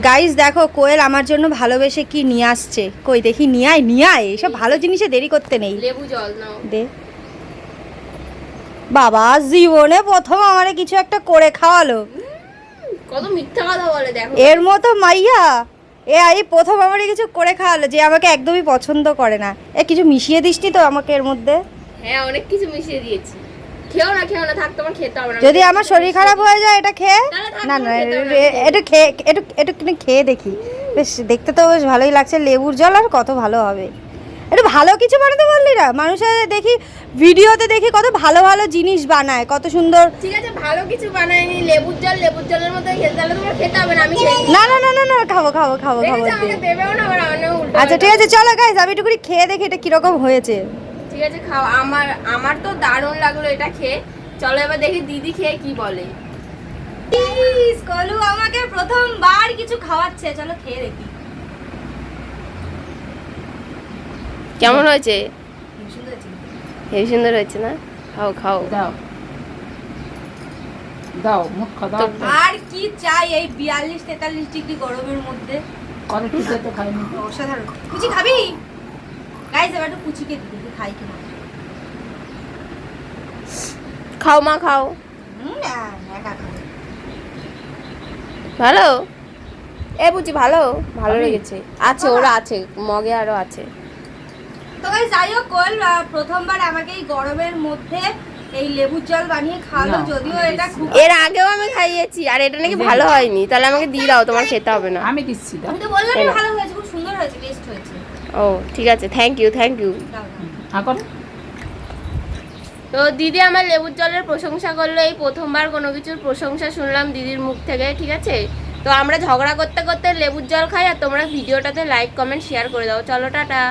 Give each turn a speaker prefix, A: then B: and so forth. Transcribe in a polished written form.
A: Guys দেখো কোয়েল আমার জন্য ভালোবেসে কি নিয়ে আসছে। কই দেখি, নিয়ে আয় এসব ভালো জিনিসে দেরি করতে নেই।
B: লেবু জল নাও।
A: দে বাবা, জীবনে প্রথম আমারে কিছু একটা করে খাওয়ালো।
B: কত মিথ্যা কথা বলে দেখো।
A: এর মতো মাইয়া এই প্রথম আমারে কিছু করে খাওয়ালো, যে আমাকে একদমই পছন্দ করে না। কিছু মিশিয়ে দিসনি তো আমাকে এর মধ্যে?
B: হ্যাঁ অনেক কিছু মিশিয়ে দিয়েছি। খেও না থাক, তোমার খেতে হবে না।
A: যদি আমার শরীর খারাপ হয়ে যায় এটা খেয়ে? না না, একটু খেয়ে একটু খেয়ে দেখি। বেশ দেখতে তো বেশ ভালোই লাগছে, লেবুর জল আর কত ভালো হবে। একটু ভালো কিছু বানাতে পারলি না? মানুষের দেখি ভিডিওতে দেখি কত ভালো ভালো জিনিস বানায়, কত সুন্দর।
B: ঠিক আছে ভালো কিছু বানাইনি, লেবুর জলের মধ্যে খেতে, তাহলে তোমার খেতে হবে না। আমি
A: না না না না না, খাবো
B: আমাকে দেবেও না, আবার আমিও উল্টো।
A: আচ্ছা ঠিক আছে চলো গাইস, আমি একটু করে খেয়ে দেখি এটা কিরকম হয়েছে।
B: ঠিক আছে খাও। আমার তো দারুণ লাগলো এটা খেয়ে। চলো এবার দেখি দিদি খেয়ে কি বলে।
A: প্লিজ কলু আমাকে প্রথমবার কিছু খাওয়াচ্ছে, চলো খেয়ে দেখি।
B: কেমন হয়েছে? হেবি সুন্দর হয়েছে না? খাও খাও।
C: দাও দাও মুখ দাও।
A: আর কি চাই এই 42-43 ডিগ্রি গরমের মধ্যে?
C: অনেক কিছু তো খাইনি।
A: অসাধারণ। কুচি খাবি? গাইস এবার একটু কুচিকে দিই, খাই কিনা।
B: খাও মা খাও।
A: না একা খাবো।
B: ভালো এ বুঝি ভালো ভালো লেগেছে। আছে ওরা আছে মগে আরো আছে।
A: তো গাইস যাই হোক, কোয়েল প্রথমবার আমাকে এই গরমের মধ্যে এই লেবুর জল বানিয়ে খাওয়ালো, যদিও এটা খুব।
B: এর আগেও আমি খাইয়েছি আর এটা নাকি ভালো হয়নি, তাহলে আমাকে দিয়ে দাও, তোমার খেতে হবে না।
C: আমি দিচ্ছি দাও।
A: আমি তো বললামই ভালো হয়েছে, খুব সুন্দর হয়েছে, টেস্ট হয়েছে।
B: ও ঠিক আছে, থ্যাংক ইউ।
A: দাও।
C: এখন
B: তো দিদি আমার লেবুর জলের প্রশংসা করলো। এই প্রথমবার কোনো কিছুর প্রশংসা শুনলাম দিদির মুখ থেকে। ঠিক আছে, তো আমরা ঝগড়া করতে করতে লেবুর জল খাই, আর তোমরা ভিডিওটাতে লাইক কমেন্ট শেয়ার করে দাও। চলো টাটা।